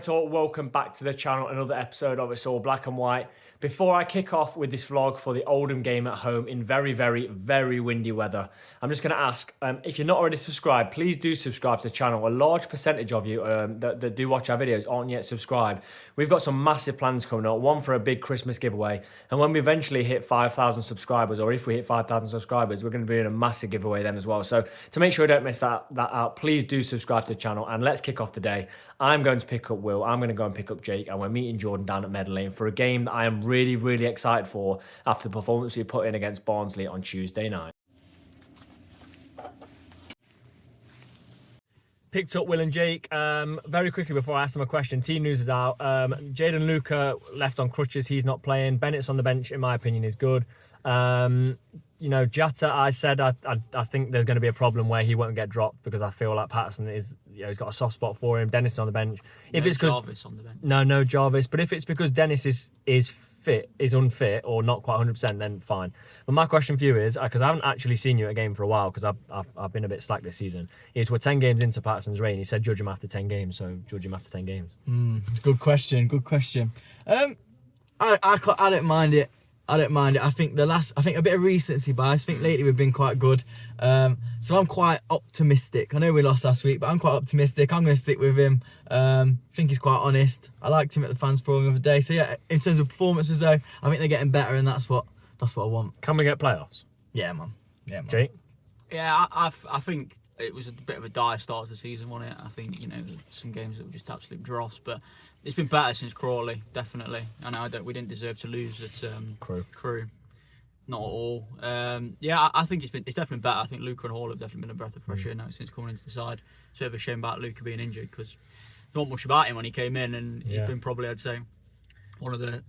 Talk, welcome back to the channel, another episode of It's All Black and White. Before I kick off with this vlog for the Oldham game at home in very, very, very windy weather, I'm just going to ask, if you're not already subscribed, please do subscribe to the channel. A large percentage of you that do watch our videos aren't yet subscribed. We've got some massive plans coming up, one for a big Christmas giveaway, and when we eventually hit 5,000 subscribers, or if we hit 5,000 subscribers, we're going to be in a massive giveaway then as well. So to make sure you don't miss that out, please do subscribe to the channel, and let's kick off the day. I'm going to pick up Will, I'm going to go and pick up Jake, and we're meeting Jordan down at Meadow Lane for a game that I am really, really excited for after the performance we put in against Barnsley on Tuesday night. Picked up Will and Jake. Very quickly before I ask them a question, team news is out. Jaden Luca left on crutches, he's not playing. Bennett's on the bench, in my opinion, is good. You know, Jatta, I said I think there's going to be a problem where he won't get dropped because I feel like Patterson is, you know, he's got a soft spot for him. Dennis is on the bench. If it's because Jarvis on the bench. No Jarvis. But if it's because Dennis is unfit or not quite 100%, then fine. But my question for you is, because I haven't actually seen you at a game for a while, because I've been a bit slack this season, is we're 10 games into Patterson's reign. He said judge him after 10 games, so judge him after 10 games. Good question. I don't mind it. I think a bit of recency bias. I think lately we've been quite good. So I'm quite optimistic. I know we lost last week, but I'm quite optimistic. I'm going to stick with him. I think he's quite honest. I liked him at the fans forum the other day. So yeah, in terms of performances though, I think they're getting better, and that's what I want. Can we get playoffs? Yeah, man. Jake? Yeah, I think it was a bit of a dire start to the season, wasn't it? I think, you know, some games that were just absolute dross, but it's been better since Crawley, definitely. I know we didn't deserve to lose at Crewe. Not at all. Yeah, I think it's definitely better. I think Luca and Hall have definitely been a breath of fresh air now since coming into the side. It's a bit of a shame about Luca being injured because there wasn't much about him when he came in, and he's been probably, I'd say, one of the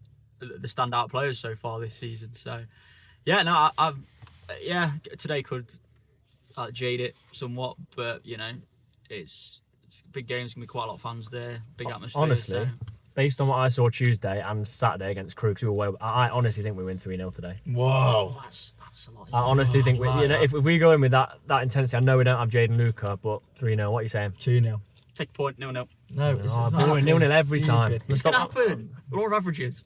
standout players so far this season. So, yeah, no, today could jade it somewhat, but you know, it's big games, gonna be quite a lot of fans there, big atmosphere. Honestly, based on what I saw Tuesday and Saturday against Crewe, I honestly think we win 3-0 today. Whoa, that's a lot. I honestly think if we go in with that intensity, I know we don't have Jaden Luca, but 3-0. What are you saying? 2-0. Take a point. No. No, it's not. 0-0 every time. It's gonna happen. We're all averages.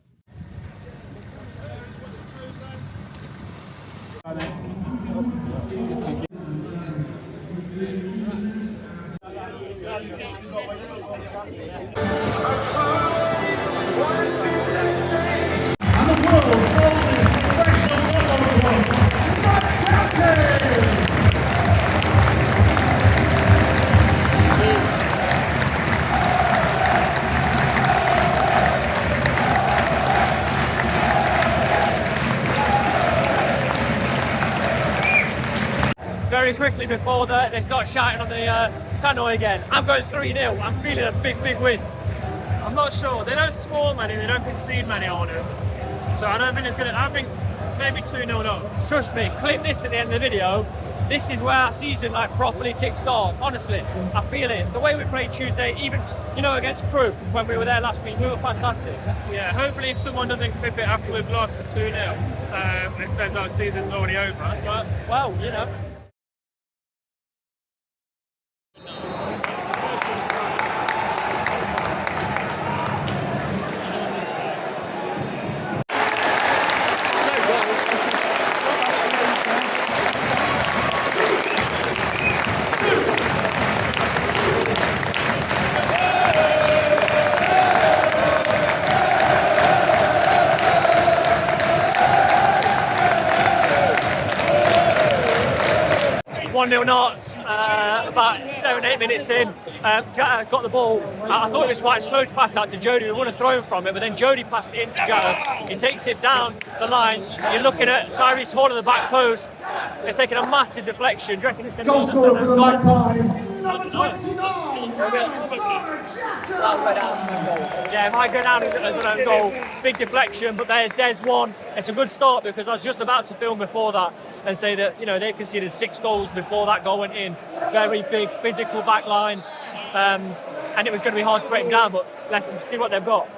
Very quickly before they start shouting on the tannoy again, I'm going 3-0. I'm feeling a big win. I'm not sure. They don't score many, they don't concede many on them. So I don't think it's gonna. I think maybe 2-0 knows. Trust me, clip this at the end of the video. This is where our season properly kicks off. Honestly, I feel it. The way we played Tuesday, even against Crewe when we were there last week, we were fantastic. Yeah, hopefully if someone doesn't clip it after we've lost 2-0, it says our season's already over. But well, you know. Knots, about 7-8 minutes in, Jatta got the ball. I thought it was quite slow to pass out to Jody. We would have thrown from it, but then Jody passed it into Jatta. He takes it down the line. You're looking at Tyrese Hall at the back post. It's taking a massive deflection. Do you reckon it's going to Goal scorer for the Magpies, number 29, Yeah, it might go down as an own goal. Big deflection, but there's one. It's a good start because I was just about to film before that and say that, you know, they conceded 6 goals before that goal went in. Very big physical back line, and it was going to be hard to break them down, but let's see what they've got.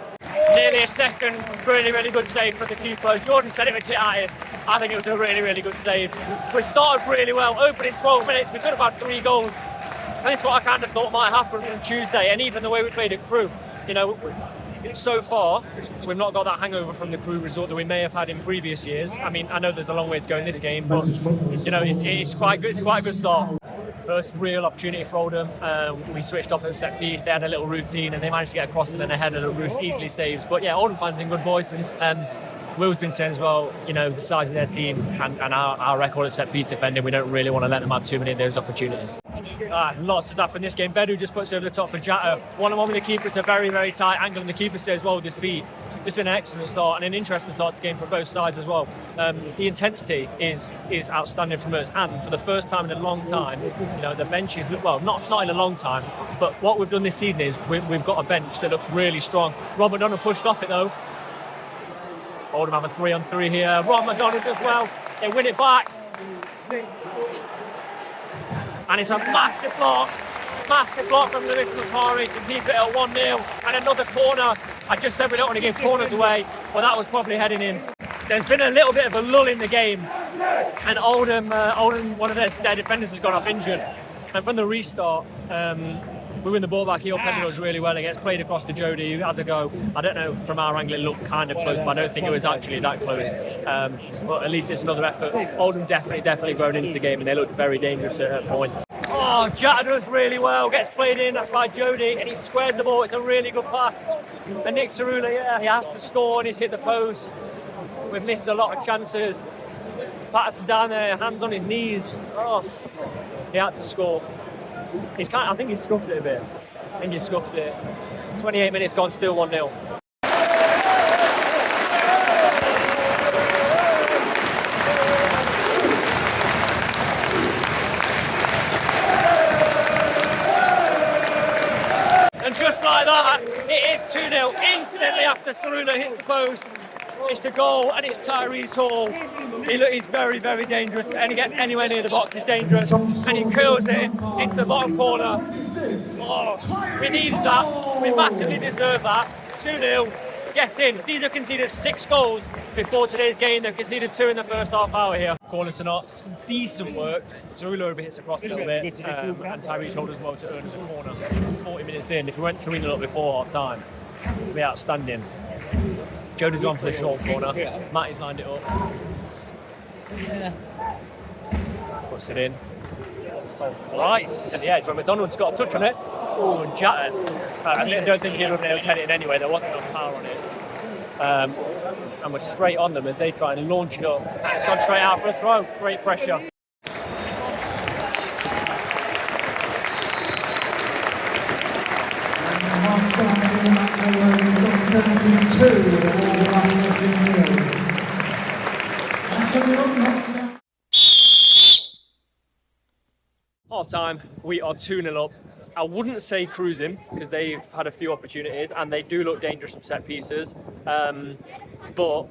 Nearly a second, really good save from the keeper. Jordan said it was hit at him. I think it was a really good save. We started really well, opening 12 minutes, we could have had 3 goals. And that's what I kind of thought might happen on Tuesday, and even the way we played at Crewe. you know, so far, we've not got that hangover from the Crewe result that we may have had in previous years. I mean, I know there's a long way to go in this game, but you know, it's quite good. It's quite a good start. First real opportunity for Oldham. We switched off at the set piece. They had a little routine and they managed to get across and then ahead of the Roos easily saves. But yeah, Oldham fans in good voices. Will's been saying as well, you know, the size of their team and our record at set piece defending, we don't really want to let them have too many of those opportunities. Lots has happened this game. Bedu just puts it over the top for Jatta. One-on-one with the keeper. It's a very, very tight angle and the keeper stays well with his feet. It's been an excellent start and an interesting start to the game for both sides as well. The intensity is outstanding from us, and for the first time in a long time, you know, the bench is, well, not in a long time, but what we've done this season is we've got a bench that looks really strong. Rob McDonald pushed off it though. Oldham have a 3-on-3 here. Rob McDonald as well. They win it back. And it's a massive block from Lewis Macari to keep it at 1-0. And another corner. I just said we don't want to give corners away, but that was probably heading in. There's been a little bit of a lull in the game, and Oldham, one of their defenders has gone off injured. And from the restart, we win the ball back. He opened it really well. It gets played across to Jody, who has a go. I don't know, from our angle it looked kind of close, but I don't think it was actually that close. But at least it's another effort. Oldham definitely grown into the game, and they looked very dangerous at points. Oh, Jatta does really well, gets played in by Jody, and he squares the ball. It's a really good pass. And Nick Cerula, yeah, he has to score, and he's hit the post. We've missed a lot of chances. Patterson down there, hands on his knees. Oh, he had to score. I think he's scuffed it a bit. I think he's scuffed it. 28 minutes gone, still 1-0. And just like that, it is 2-0 instantly after Cerula hits the post. It's a goal and it's Tyrese Hall. He's very, very dangerous, and he gets anywhere near the box, he's dangerous, and he curls it into the bottom corner. Oh, we needed that. We massively deserve that. 2-0. Get in. These have conceded 6 goals before today's game. They've conceded 2 in the first half hour here. Corner to Knots. Decent work. Cerula overhits across a little bit, and Tyrese Hall as well to earn us a corner. 40 minutes in. If we went 3-0 up before half time, it'd be outstanding. Jody's gone for the short corner. Matty's lined it up. Puts it in. Right. Yeah, it's when McDonald's got a touch on it. Oh, and Jatta. I don't think he would have been able to head it in anyway. There wasn't enough power on it. And we're straight on them as they try and launch it up. It's gone straight out for a throw. Great pressure. Half time, we are 2-0 up. I wouldn't say cruising because they've had a few opportunities and they do look dangerous from set pieces. But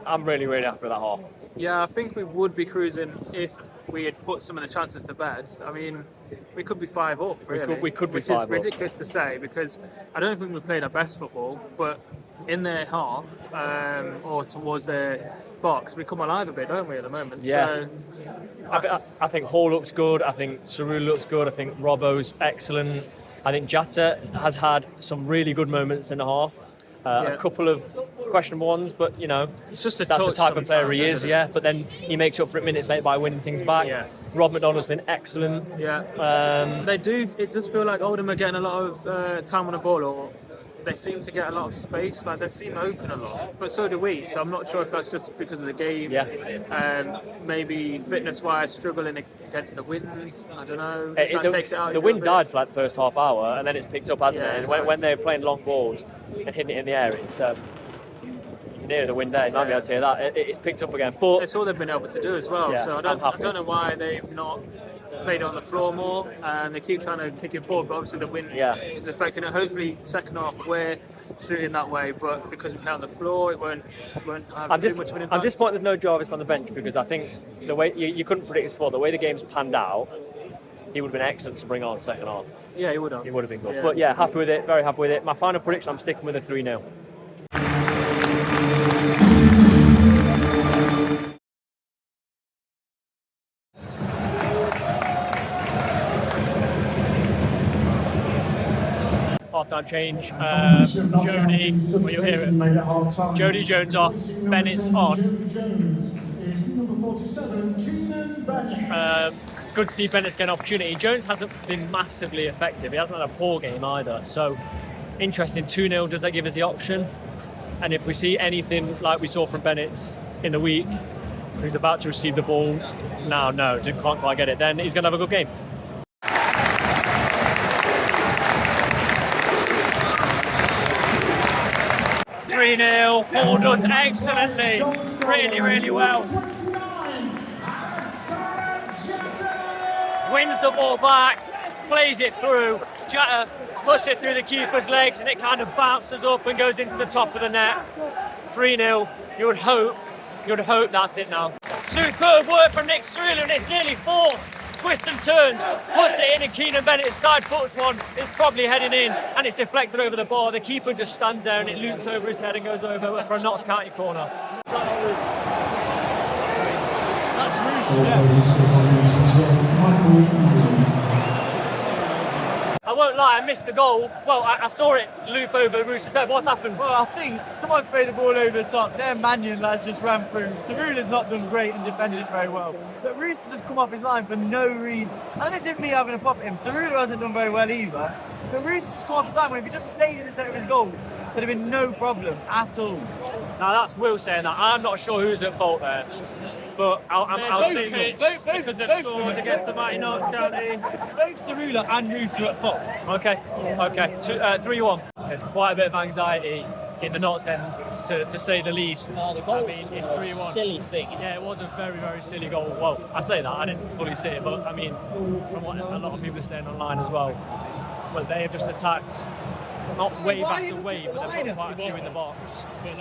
I'm really, really happy with that half. Yeah, I think we would be cruising if we had put some of the chances to bed. I mean, we could be 5 up, really. We could be which 5 is up. ridiculous to say because I don't think we played our best football, but in their half or towards their box, we come alive a bit, don't we, at the moment? Yeah. So I think Hall looks good. I think Cerula looks good. I think Robbo's excellent. I think Jatta has had some really good moments in the half. A couple of questionable ones, but you know, it's just that's the type of player he is. Yeah, but then he makes up for it minutes later by winning things back. Yeah. Rob McDonald's been excellent. Yeah. They do. It does feel like Oldham are getting a lot of time on the ball, or they seem to get a lot of space. Like they seem open a lot, but so do we. So I'm not sure if that's just because of the game. Yeah. Maybe fitness-wise, struggling against the wind. I don't know. If that takes it out. The wind died for like the first half hour, and then it's picked up, hasn't it? And when they're playing long balls and hitting it in the air, it's you can hear the wind there. You might be able to hear that. It's picked up again, but it's all they've been able to do as well. Yeah, So I don't know why they've not played on the floor more, and they keep trying to kick it forward, but obviously the wind is affecting it. Hopefully second half we're shooting that way, but because we play on the floor it won't have too much of an impact. I'm disappointed there's no Jarvis on the bench because I think the way you couldn't predict this before, the way the game's panned out, he would have been excellent to bring on second half. Yeah, he would have. He would have been good. Yeah. But yeah, happy with it, very happy with it. My final prediction, I'm sticking with a 3-0. half-time change. Jody, well, you'll hear it. Jody Jones off, Bennett's on. Is number 47, Keenan Bennett. Good to see Bennett's get an opportunity. Jones hasn't been massively effective. He hasn't had a poor game either. So, interesting. 2-0, does that give us the option? And if we see anything like we saw from Bennett in the week, who's about to receive the ball, no, can't quite get it, then he's going to have a good game. Paul does excellently, really well. Wins the ball back, plays it through. Jatta puts it through the keeper's legs and it kind of bounces up and goes into the top of the net. 3-0. You would hope that's it now. Superb work from Nick Cerullo, and it's nearly 4 twists and turns. Puts it in and Keenan Bennett's side foots one. It's probably heading in and it's deflected over the bar. The keeper just stands there and it loops over his head and goes over for a Notts County corner. That's Roos, I won't lie, I missed the goal. Well, I saw it loop over Roos's head. What's happened? Well, I think someone's played the ball over the top. Their Mannion lads just ran through. Cerullo's not done great and defended it very well. But Roos has just come off his line for no reason. And this isn't me having a pop at him. Cerullo hasn't done very well either. But Roos has just come off his line. When if he just stayed in the centre of his goal, there'd have been no problem at all. Now that's Will saying that. I'm not sure who's at fault there. But I'll see because they've scored against the mighty Notts County. Both Cerullo and Roos are at fault. Okay. 3-1. There's quite a bit of anxiety in the Notts end, to say the least. The goal it's 3-1. Silly thing. Yeah, it was a very silly goal. Well, I say that, I didn't fully see it, but I mean, from what a lot of people are saying online as well, they have just attacked, not wave after wave, but they've got quite a few in the box. They're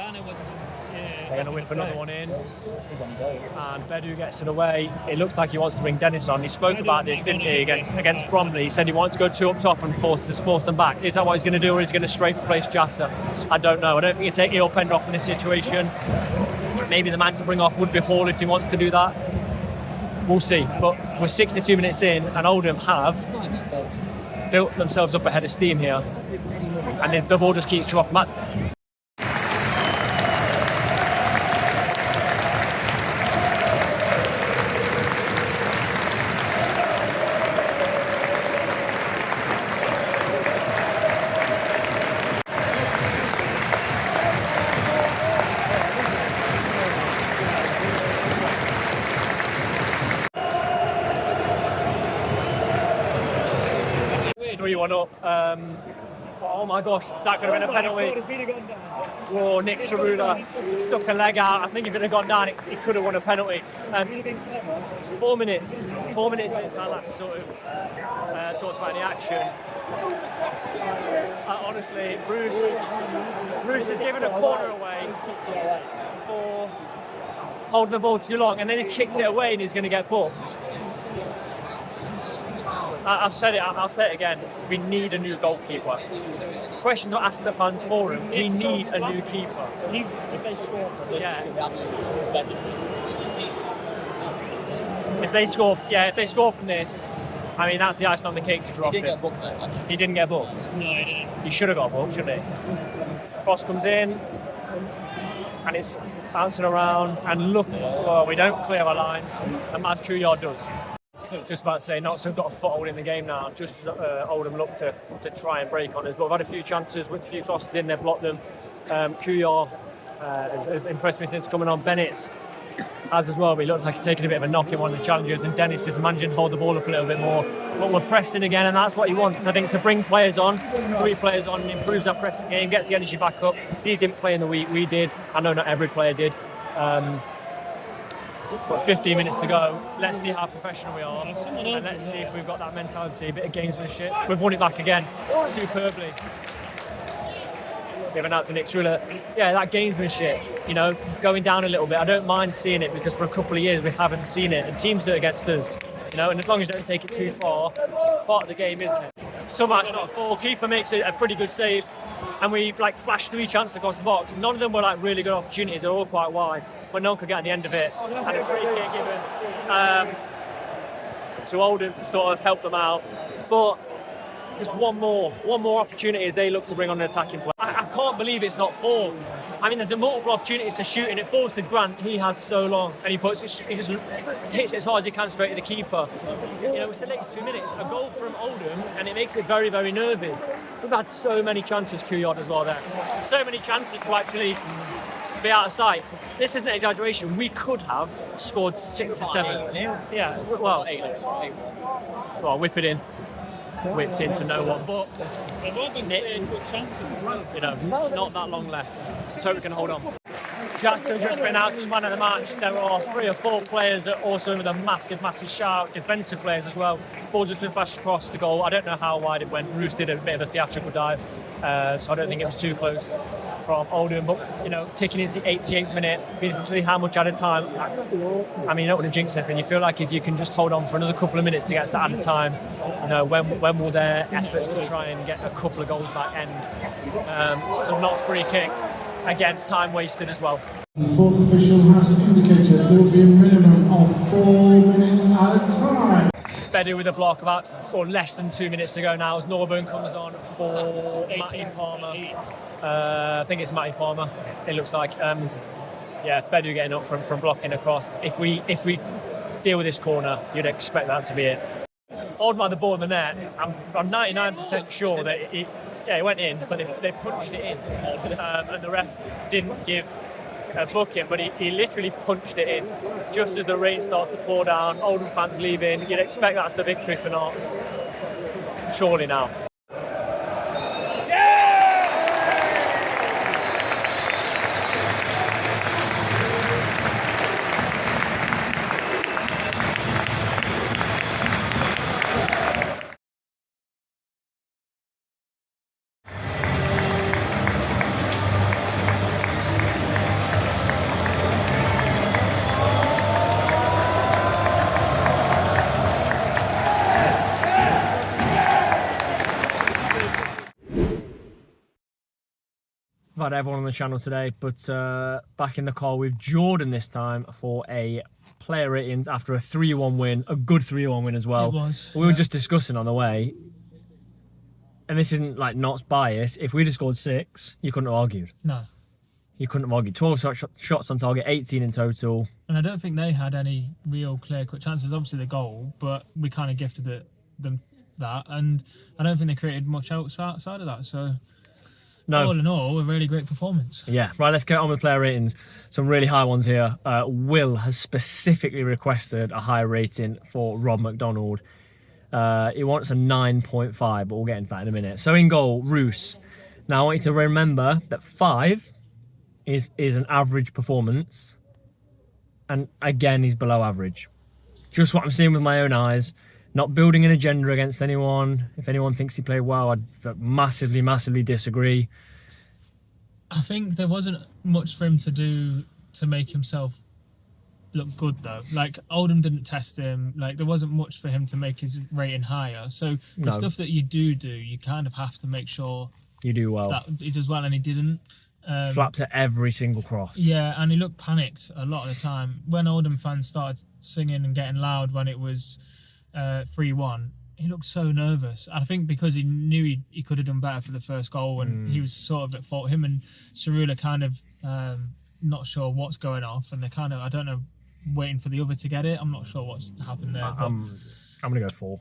going to whip another one in. And Bedu gets it away. It looks like he wants to bring Dennis on. He spoke about this, didn't he, against Bromley. He said he wants to go 2 up top and force them back. Is that what he's going to do, or is he going to straight replace Jatta? I don't know. I don't think he'd take Ilpend off in this situation. Maybe the man to bring off would be Hall if he wants to do that. We'll see. But we're 62 minutes in, and Oldham have built themselves up a head of steam here. And the ball just keeps dropping. Matchday. 3-1 up. Oh my gosh, that could have been a penalty. Oh, Nick Cerullo stuck a leg out. I think if it had gone down, he could have won a penalty. 4 minutes since I last sort of talked about the action. Honestly, Bruce has given a corner away for holding the ball too long, and then he kicked it away and he's going to get booked. I've said it, I'll say it again. We need a new goalkeeper. Questions are asked at the fans forum. We need a new keeper. If they score from this, it's going to be absolutely splendid. If they score from this, I mean, that's the icing on the cake to drop it. He didn't get booked though, He didn't get booked? No, he didn't. He should have got booked, shouldn't he? Cross comes in, and it's bouncing around, and look, we don't clear our lines, and Maz Kuyard does. Just about to say, Notts have got a foothold in the game now, just as Oldham look to try and break on us. But we've had a few chances with a few crosses in, they've blocked them. Kuyard has impressed me since coming on. Bennett has as well, but he looks like he's taking a bit of a knock in one of the challenges, and Dennis is managing to hold the ball up a little bit more. But we're pressing again, and that's what he wants, I think, to bring players on, 3 players on, improves our pressing game, gets the energy back up. These didn't play in the week, we did. I know not every player did. But 15 minutes to go. Let's see how professional we are, and let's see if we've got that mentality, a bit of gamesmanship. We've won it back again, superbly. Giving out to Nick Cerullo. Yeah, that gamesmanship, going down a little bit. I don't mind seeing it, because for a couple of years we haven't seen it, and teams do it against us. And as long as you don't take it too far, it's part of the game, isn't it? Somehow it's not a foul. Keeper makes it a pretty good save, and we flashed 3 chances across the box. None of them were really good opportunities. They're all quite wide, but no one could get on the end of it. And a free kick given to Oldham to sort of help them out. But just one more opportunity as they look to bring on an attacking play. I can't believe it's not 4. I mean, there's a multiple opportunities to shoot, and it falls to Grant. He has so long, and he just hits it as hard as he can straight to the keeper. You know, it's the next 2 minutes, a goal from Oldham, and it makes it very, very nervy. We've had so many chances, Couillard as well there. So many chances to actually be out of sight. This isn't an exaggeration. We could have scored 6 or 7. Yeah, well, whip it in. Whipped into no one, but They've all been getting good chances as well. you know, not that long left. So we can hold on. Jackson's just been out as man of the match. There are 3 or 4 players that also with a massive shout, defensive players as well. Ball just been flashed across the goal. I don't know how wide it went. Roos did a bit of a theatrical dive, so I don't think it was too close from Oldham. But you know, ticking into the 88th minute, beautifully how much added time. I mean, you don't want to jinx anything. You feel like if you can just hold on for another couple of minutes to get to that added time, you know, when will their efforts to try and get a couple of goals back end? So not free kick. Again, time wasted as well. The fourth official has indicated there will be a minimum of 4 minutes at a time. Bedu with a block or less than 2 minutes to go now as Norburn comes on for Matty Palmer. I think it's Matty Palmer, it looks like. Bedu getting up from blocking across. If we deal with this corner, you'd expect that to be it. Oldham had the ball in the net. I'm 99% sure that it went in, but they punched it in. And the ref didn't give a booking, but he literally punched it in. Just as the rain starts to pour down, Oldham fans leaving, you'd expect that's the victory for Notts. Surely now. I've had everyone on the channel today, but back in the call with Jordan this time for a player ratings after a 3-1 win, a good 3-1 win as well. It was. We were just discussing on the way, and this isn't like Notts bias, if we'd have scored 6, you couldn't have argued. No. You couldn't have argued. 12 shots on target, 18 in total. And I don't think they had any real clear-cut chances. Obviously the goal, but we kind of gifted them that, and I don't think they created much outside of that. So No. all in all, a really great performance. Yeah, right, let's get on with player ratings. Some really high ones here. Will has specifically requested a high rating for Rob McDonald. He wants a 9.5, but we'll get into that in a minute. So in goal, Roos. Now I want you to remember that 5 is an average performance. And again, he's below average. Just what I'm seeing with my own eyes. Not building an agenda against anyone. If anyone thinks he played well, I'd massively disagree. I think there wasn't much for him to do to make himself look good though. Like Oldham didn't test him. Like there wasn't much for him to make his rating higher. So the stuff that you do, you kind of have to make sure you do well. that he does well, and he didn't. Flaps at every single cross. Yeah, and he looked panicked a lot of the time. When Oldham fans started singing and getting loud when it was 3-1, he looked so nervous. I think because he knew he could have done better for the first goal, and he was sort of at fault. Him and Cerula kind of not sure what's going off, and they're kind of, I don't know, waiting for the other to get it. I'm not sure what's happened there. I'm going to go 4.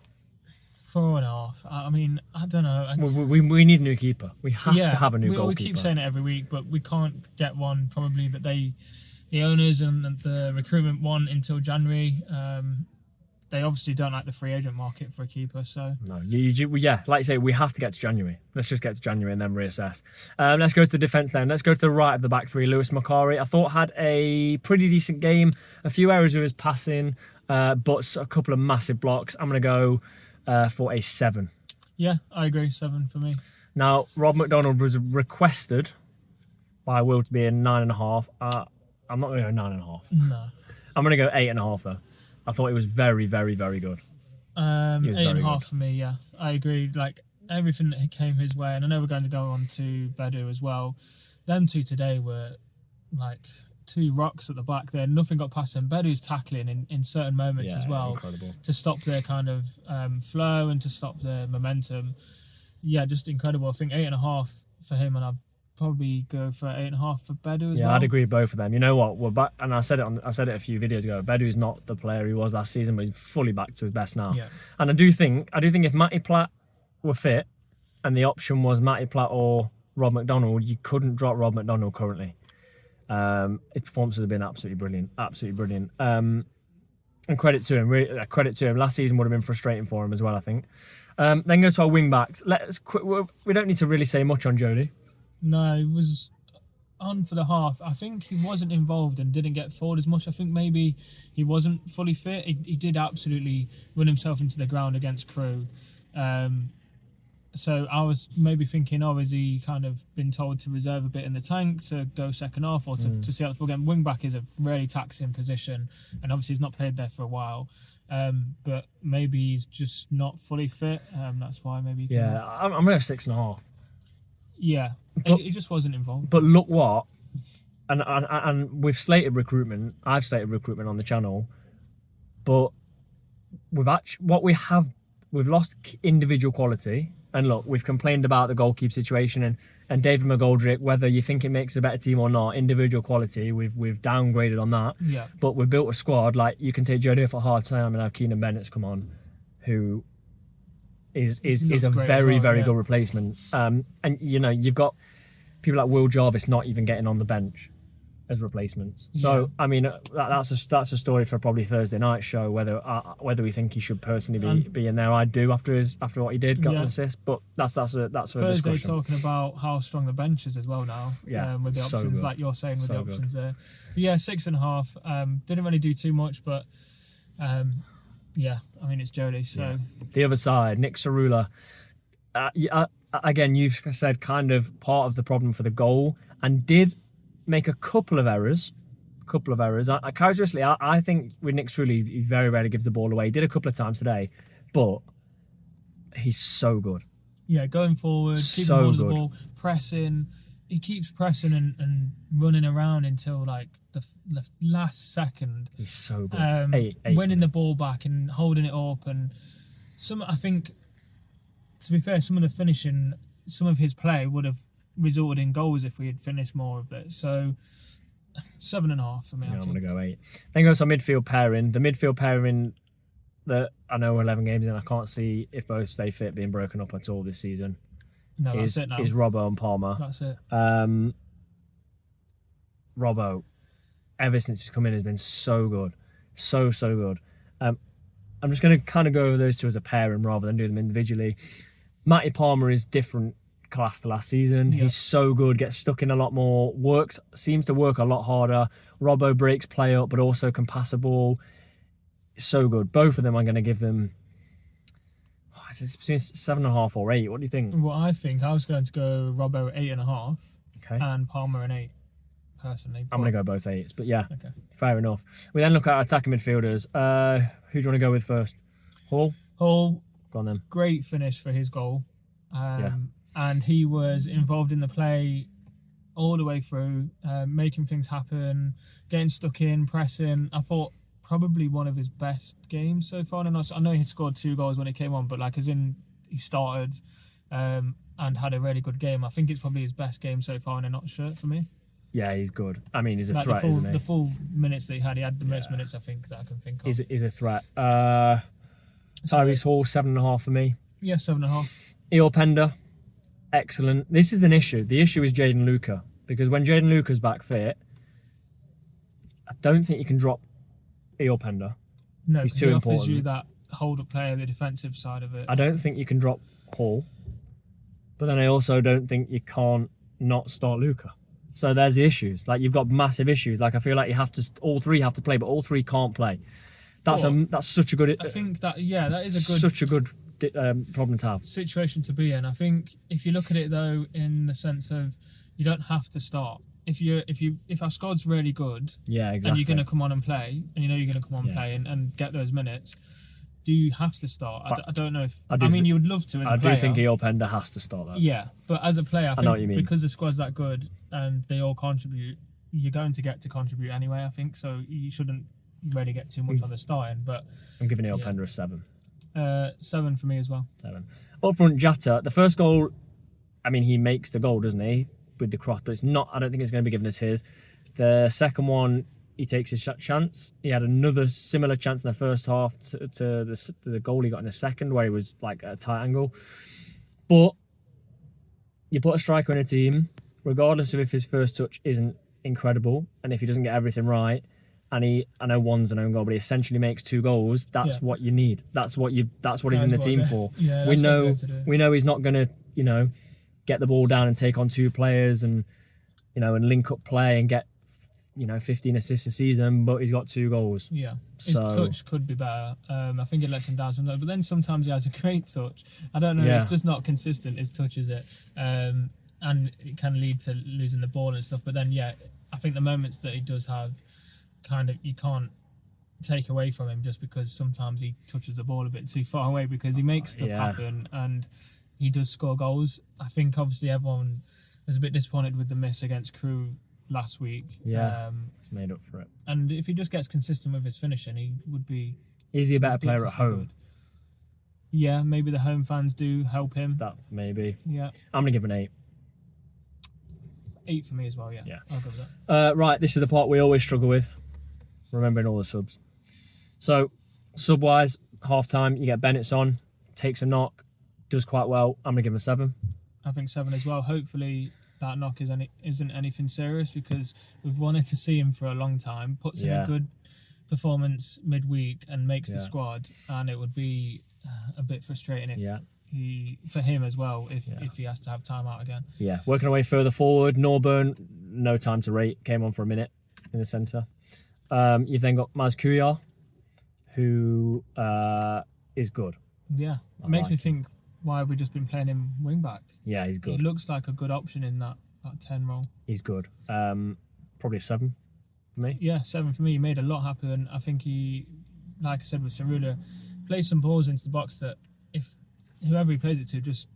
4.5. I mean, I don't know. We need a new keeper. We have to have a new goalkeeper. We keep saying it every week, but we can't get one probably that the owners and the recruitment want until January. They obviously don't like the free agent market for a keeper, so... No, like you say, we have to get to January. Let's just get to January and then reassess. Let's go to the defence then. Let's go to the right of the back three. Lewis Macari, I thought, had a pretty decent game. A few errors with his passing, but a couple of massive blocks. I'm going to go for a 7. Yeah, I agree. 7 for me. Now, Rob McDonald was requested by Will to be a 9.5. I'm not going to go 9.5. No. I'm going to go 8.5 though. I thought it was very, very, very good. 8.5 for me, yeah. I agree. Like, everything that came his way, and I know we're going to go on to Bedu as well. Them two today were, like, 2 rocks at the back there. Nothing got past them. Bedu's tackling in certain moments as well. Incredible. To stop their kind of flow and to stop their momentum. yeah, just incredible. I think 8.5 for him, and I'd probably go for 8.5 for Bedu as well. Yeah, I'd agree with both of them. You know what? We're back, and I said it a few videos ago. Bedu's not the player he was last season, but he's fully back to his best now. Yeah. And I do think if Matty Platt were fit, and the option was Matty Platt or Rob McDonald, you couldn't drop Rob McDonald currently. His performances have been absolutely brilliant. And credit to him. Last season would have been frustrating for him as well, I think. Then go to our wing backs. We don't need to really say much on Jody. No, he was on for the half. I think he wasn't involved and didn't get forward as much. I think maybe he wasn't fully fit. He did absolutely run himself into the ground against Crewe. So I was maybe thinking, is he kind of been told to reserve a bit in the tank to go second half or to see out the full game? Wing back is a really taxing position, and obviously he's not played there for a while. But maybe he's just not fully fit. That's why maybe. I'm going to have 6.5. Yeah, But- he just wasn't involved. But look what, and we've slated recruitment. I've slated recruitment on the channel, but we've lost individual quality. And look, we've complained about the goalkeeper situation and David McGoldrick, whether you think it makes a better team or not, individual quality, we've downgraded on that. Yeah. But we've built a squad, like you can take Jody off at half time and have Keenan Bennett's come on, who is a very good replacement. And you know, you've got people like Will Jarvis not even getting on the bench as replacements. So I mean, that's a story for probably Thursday night show. Whether we think he should personally be in there, I do after what he did, got an assist. But that's for Thursday discussion. talking about how strong the bench is as well now. With the so options, good. like you're saying with So the good. options there. But yeah, 6.5. Didn't really do too much, but yeah, I mean it's Jody. So The other side, Nick Cerula. Again, you've said kind of part of the problem for the goal, and did make a couple of errors. Characteristically, I think with Nick Cerula, he very rarely gives the ball away. He did a couple of times today, but he's so good. Yeah, going forward, keeping So hold of the good. ball, pressing. He keeps pressing and running around until like the last second. He's so good. Eight Winning for the me. ball back and holding it up, and I think, to be fair, some of the finishing, some of his play would have resulted in goals if we had finished more of it. So 7.5 for me. I'm going to go 8. Then goes our midfield pairing. The midfield pairing that I know we're 11 games in, I can't see if both stay fit being broken up at all this season. No, that's it now. Is Robbo and Palmer. That's it. Robbo, ever since he's come in, has been so good. So good. I'm just going to kind of go over those two as a pairing rather than do them individually. Matty Palmer is different class to last season. Yeah. He's so good, gets stuck in a lot more, seems to work a lot harder. Robbo breaks play up, but also can pass a ball. So good. Both of them, I'm going to give them, it's between 7.5 or 8. What do you think? Well, I think I was going to go Robbo 8.5 Okay. and Palmer an 8, personally. I'm going to go both 8s, but yeah, Okay. fair enough. We then look at our attacking midfielders. Who do you want to go with first? Hall? Hall, Go on then. great finish for his goal. Yeah. And he was involved in the play all the way through, making things happen, getting stuck in, pressing. I thought probably one of his best games so far. And I know he scored 2 goals when he came on, but like as in he started and had a really good game. I think it's probably his best game so far in a not shirt for me. Yeah, he's good. I mean, he's a Like threat, the isn't he? full minutes that he had the most minutes I think that I can think of. He's a threat. Tyrese Hall, 7.5 for me. Yeah, 7.5. Eel Pender, excellent. This is an issue. The issue is Jaden Luca, because when Jaden Luca's back fit, I don't think you can drop Eel Pender. No, He's 'cause too he offers important. you that hold-up player, the defensive side of it. I don't think you can drop Paul, but then I also don't think you can't not start Luca. So there's the issues. Like, you've got massive issues. Like, I feel like all three have to play, but all three can't play. That's such a good. I think that is a good such a good problem to have. situation to be in. I think if you look at it though, in the sense of you don't have to start. If our squad's really good, Yeah, exactly. and you're going to come on and play, and you know you're going to come on and Yeah. play and get those minutes, do you have to start? I don't know if. I do mean, you would love to as a I player. do think Eel Pender has to start that. Yeah, but as a player, I know think what you mean. because the squad's that good and they all contribute, you're going to get to contribute anyway. I think so. You shouldn't really get too much on the starting, but I'm giving Eel Yeah. Pender a 7. 7 for me as well. 7. Up front, Jata, the first goal, I mean, he makes the goal, doesn't he, with the cross, but it's not, I don't think it's going to be given as his. The second one, he takes his chance. He had another similar chance in the first half to the goal he got in the second, where he was like at a tight angle. But you put a striker in a team, regardless of if his first touch isn't incredible, and if he doesn't get everything right, and I know one's an own goal, but he essentially makes 2 goals. That's what you need. That's what he's in the team for. Yeah, we know he's not going to, get the ball down and take on 2 players and and link up play and get 15 assists a season, but he's got 2 goals. Yeah, his touch could be better. I think it lets him down sometimes, but then sometimes he has a great touch. I don't know, it's just not consistent, his touch, is it? And it can lead to losing the ball and stuff, but then, I think the moments that he does have, you can't take away from him just because sometimes he touches the ball a bit too far away, because he makes stuff happen and he does score goals. I think obviously everyone was a bit disappointed with the miss against Crewe last week. He's made up for it. And if he just gets consistent with his finishing, he would be... Is he a better player at home? Good. Yeah, maybe the home fans do help him. That maybe. Yeah. I'm going to give an 8. 8 for me as well, yeah. I'll go with that. Right, this is the part we always struggle with, remembering all the subs. So, sub-wise, half-time, you get Bennett's on, takes a knock, does quite well. I'm going to give him a 7. I think 7 as well. Hopefully that knock isn't anything serious, because we've wanted to see him for a long time. Puts in a good performance midweek and makes the squad, and it would be a bit frustrating if for him as well if he has to have time out again. Yeah, working away further forward, Norburn, no time to rate, came on for a minute in the centre. You've then got Maz Kuyar, who is good. Yeah, it makes me think, why have we just been playing him wing back? Yeah, he's good. He looks like a good option in that 10 role. He's good. Probably a 7 for me. Yeah, 7 for me. He made a lot happen. I think he, like I said with Cerula, plays some balls into the box that if whoever he plays it to just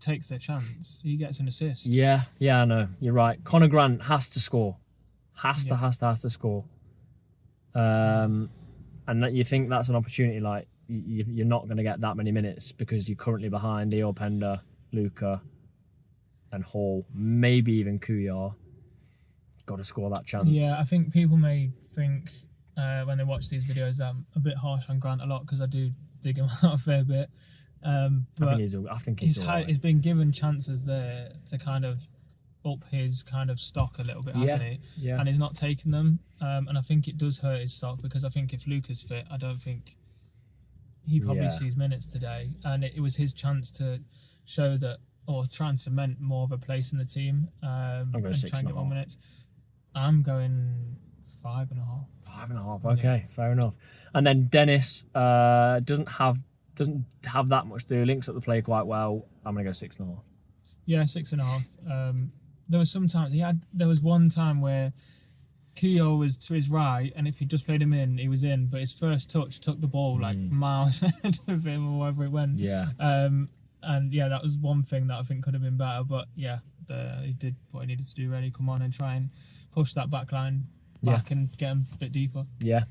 takes their chance, he gets an assist. Yeah, I know. You're right. Conor Grant has to score. Has to score. And that, you think that's an opportunity, like you're not going to get that many minutes because you're currently behind Eor Pender, Luca, and Hall, maybe even Kuyar. Got to score that chance. Yeah, I think people may think when they watch these videos that I'm a bit harsh on Grant a lot, because I do dig him out a fair bit. I think he's he's been given chances there to kind of up his kind of stock a little bit, hasn't he? Yeah. And he's not taking them. And I think it does hurt his stock, because I think if Luca's fit, I don't think he probably sees minutes today. And it was his chance to show that, or try and cement more of a place in the team. I'm going 6.5. Try and get more minutes. I'm going 5.5. 5.5. Okay, fair enough. And then Dennis doesn't have that much to do. Links up the play quite well. I'm gonna go 6.5. Yeah, 6.5. There was there was one time where Kuyar was to his right, and if he just played him in, he was in. But his first touch took the ball like miles ahead of him, or wherever it went. Yeah. And that was one thing that I think could have been better. But he did what he needed to do. Really, come on and try and push that back line back and get him a bit deeper. Yeah.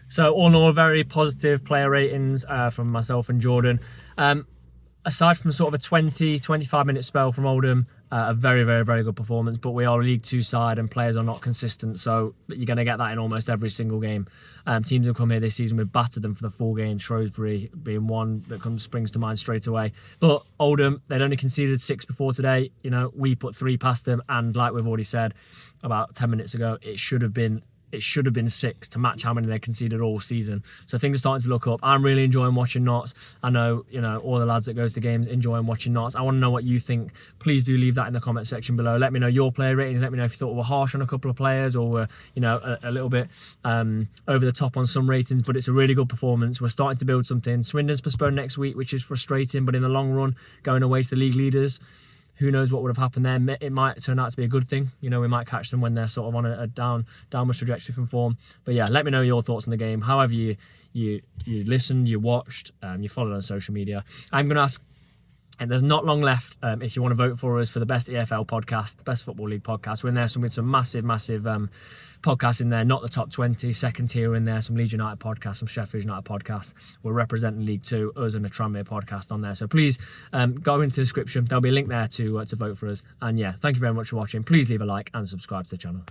So all in all, very positive player ratings from myself and Jordan. Aside from sort of a 20-25 minute spell from Oldham, a very, very, very good performance. But we are a League 2 side and players are not consistent, so you're going to get that in almost every single game. Teams have come here this season, we've battered them for the full game, Shrewsbury being one that springs to mind straight away. But Oldham, they'd only conceded 6 before today. We put 3 past them, and like we've already said about 10 minutes ago, it should have been 6 to match how many they conceded all season. So things are starting to look up. I'm really enjoying watching Notts. I know, all the lads that goes to games enjoying watching Notts. I want to know what you think. Please do leave that in the comment section below. Let me know your player ratings. Let me know if you thought we were harsh on a couple of players, or were, a little bit over the top on some ratings. But it's a really good performance. We're starting to build something. Swindon's postponed next week, which is frustrating, but in the long run, going away to the league leaders, who knows what would have happened there. It might turn out to be a good thing. We might catch them when they're sort of on a downward trajectory from form. But yeah, let me know your thoughts on the game. However you listened, you watched, you followed on social media. I'm going to ask And there's not long left if you want to vote for us for the best EFL podcast, the best Football League podcast. We're in there with some massive podcasts in there, not the top 20, second tier in there, some Leeds United podcasts, some Sheffield United podcasts. We're representing League Two, us and a Tranmere podcast on there. So please go into the description. There'll be a link there to vote for us. And yeah, thank you very much for watching. Please leave a like and subscribe to the channel.